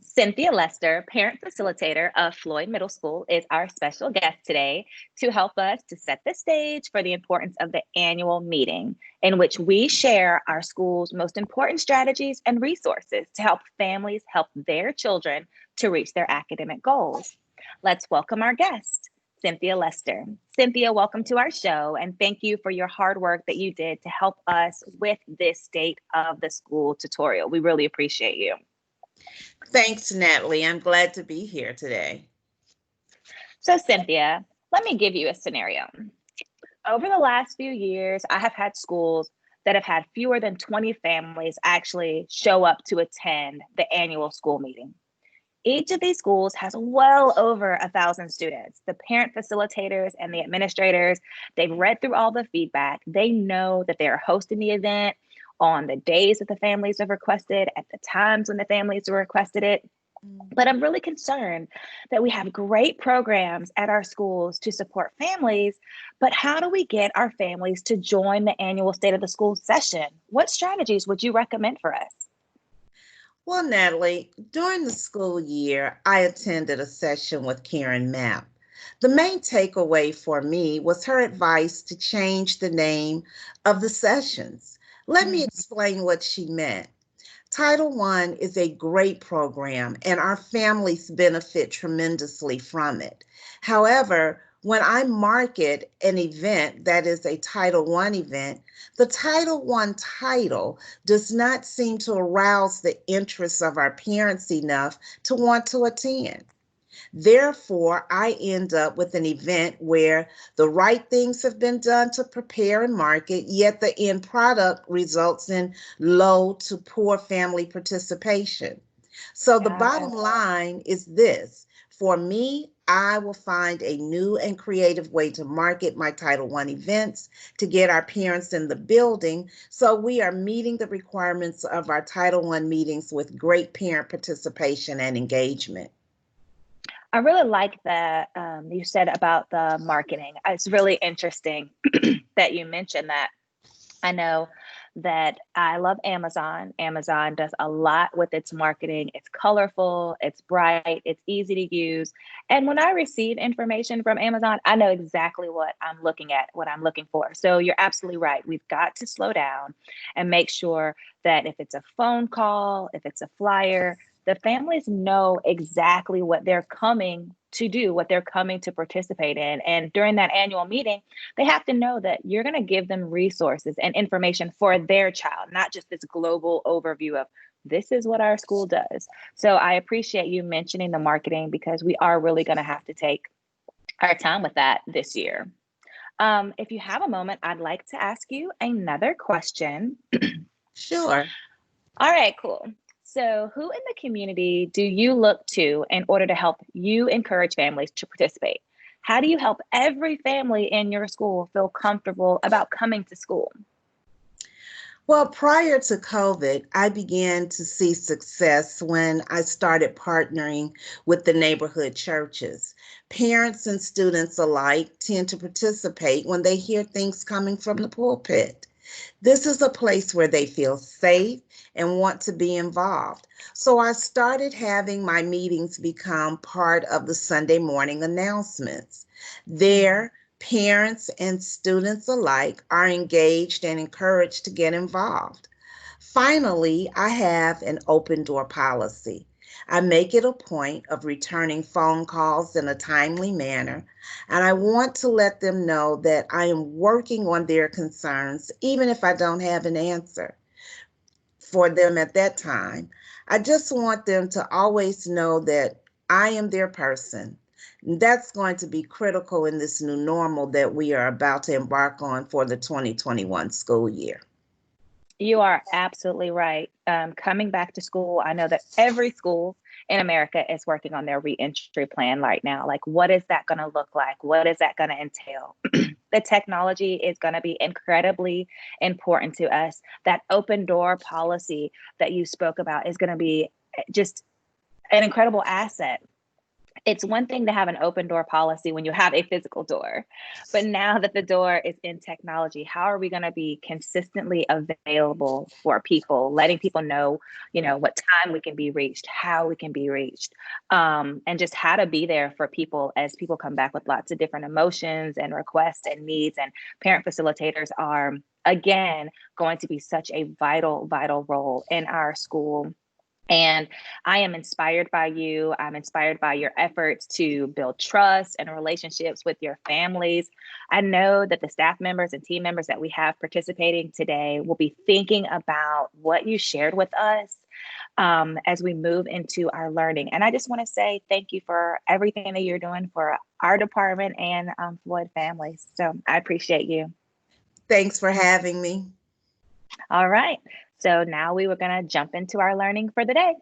Cynthia Lester, parent facilitator of Floyd Middle School, is our special guest today to help us to set the stage for the importance of the annual meeting, in which we share our school's most important strategies and resources to help families help their children to reach their academic goals. Let's welcome our guest, Cynthia Lester. Cynthia, welcome to our show, and thank you for your hard work that you did to help us with this State of the School tutorial. We really appreciate you. Thanks, Natalie. I'm glad to be here today. So, Cynthia, let me give you a scenario. Over the last few years, I have had schools that have had fewer than 20 families actually show up to attend the annual school meeting. Each of these schools has well over 1,000 students. The parent facilitators and the administrators, they've read through all the feedback. They know that they're hosting the event on the days that the families have requested, at the times when the families have requested it. But I'm really concerned that we have great programs at our schools to support families, but how do we get our families to join the annual State of the School session? What strategies would you recommend for us? Well, Natalie, during the school year, I attended a session with Karen Mapp. The main takeaway for me was her advice to change the name of the sessions. Let me explain what she meant. Title I is a great program, and our families benefit tremendously from it. However, when I market an event that is a Title I event, the Title I title does not seem to arouse the interest of our parents enough to want to attend. Therefore, I end up with an event where the right things have been done to prepare and market, yet the end product results in low to poor family participation. So the bottom line is this. For me, I will find a new and creative way to market my Title I events to get our parents in the building so we are meeting the requirements of our Title I meetings with great parent participation and engagement. I really like that you said about the marketing. It's really interesting that you mentioned that. I know that I love Amazon. Amazon does a lot with its marketing. It's colorful, it's bright, it's easy to use. And when I receive information from Amazon, I know exactly what I'm looking at, what I'm looking for. So you're absolutely right. We've got to slow down and make sure that if it's a phone call, if it's a flyer, the families know exactly what they're coming to do, what they're coming to participate in. And during that annual meeting, they have to know that you're going to give them resources and information for their child, not just this global overview of this is what our school does. So I appreciate you mentioning the marketing because we are really going to have to take our time with that this year. If you have a moment, I'd like to ask you another question. Sure. All right, cool. So who in the community do you look to in order to help you encourage families to participate? How do you help every family in your school feel comfortable about coming to school? Well, prior to COVID, I began to see success when I started partnering with the neighborhood churches. Parents and students alike tend to participate when they hear things coming from the pulpit. This is a place where they feel safe and want to be involved. So I started having my meetings become part of the Sunday morning announcements. There, parents and students alike are engaged and encouraged to get involved. Finally, I have an open door policy. I make it a point of returning phone calls in a timely manner, and I want to let them know that I am working on their concerns, even if I don't have an answer for them at that time. I just want them to always know that I am their person. That's going to be critical in this new normal that we are about to embark on for the 2021 school year. You are absolutely right. Coming back to school, I know that every school in America is working on their reentry plan right now. Like, what is that going to look like? What is that going to entail? The technology is going to be incredibly important to us. That open door policy that you spoke about is going to be just an incredible asset it's one thing to have an open door policy when you have a physical door, but now that the door is in technology, how are we going to be consistently available for people, letting people know, what time we can be reached, how we can be reached, and just how to be there for people as people come back with lots of different emotions and requests and needs. And parent facilitators are, again, going to be such a vital, vital role in our school. And I am inspired by you. I'm inspired by your efforts to build trust and relationships with your families. I know that the staff members and team members that we have participating today will be thinking about what you shared with us as we move into our learning. And I just want to say thank you for everything that you're doing for our department and Floyd families. So I appreciate you. Thanks for having me. All right. So now we were going to jump into our learning for the day.